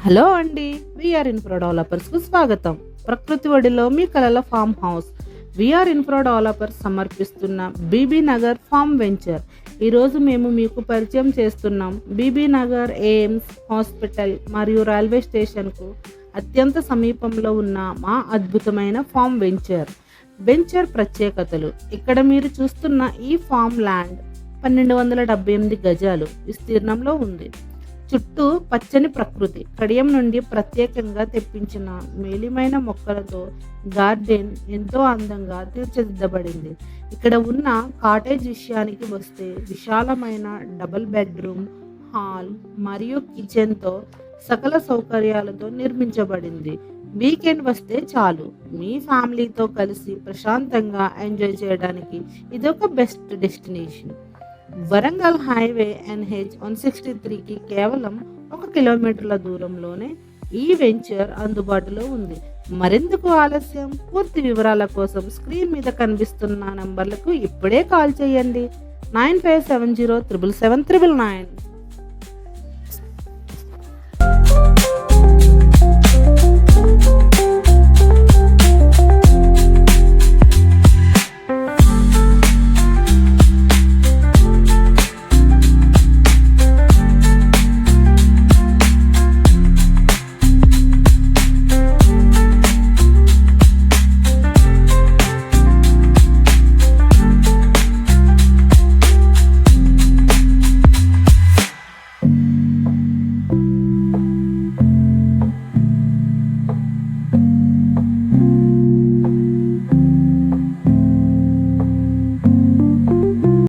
Hello అండి. We are infra డెవలపర్స్కు స్వాగతం. ప్రకృతి ఒడిలో మీ కలల farm house we are infra developers సమర్పిస్తున్న బీబీ నగర్ ఫామ్ వెంచర్. ఈరోజు మేము మీకు పరిచయం చేస్తున్నాం. బీబీ నగర్ ఎయిమ్స్ హాస్పిటల్ మరియు రైల్వే స్టేషన్కు అత్యంత సమీపంలో ఉన్న మా అద్భుతమైన ఫామ్ వెంచర్ ప్రత్యేకతలు. ఇక్కడ మీరు చూస్తున్న ఈ ఫామ్ ల్యాండ్ 1278 గజాలు విస్తీర్ణంలో ఉంది. చుట్టూ పచ్చని ప్రకృతి, కడియం నుండి ప్రత్యేకంగా తెప్పించిన మేలిమైన మొక్కలతో గార్డెన్ ఎంతో అందంగా తీర్చిదిద్దబడింది. ఇక్కడ ఉన్న కాటేజ్ విషయానికి వస్తే విశాలమైన డబుల్ బెడ్రూమ్, హాల్ మరియు కిచెన్తో సకల సౌకర్యాలతో నిర్మించబడింది. వీకెండ్ వస్తే చాలు, మీ ఫ్యామిలీతో కలిసి ప్రశాంతంగా ఎంజాయ్ చేయడానికి ఇదొక best destination. Warangal highway NH 163కి కేవలం 1 కిలోమీటర్ల దూరంలోనే ఈ వెంచర్ అందుబాటులో ఉంది. మరెందుకు ఆలస్యం? పూర్తి వివరాల కోసం స్క్రీన్ మీద కనిపిస్తున్న నంబర్లకు ఇప్పుడే కాల్ చేయండి. 9570 777 999.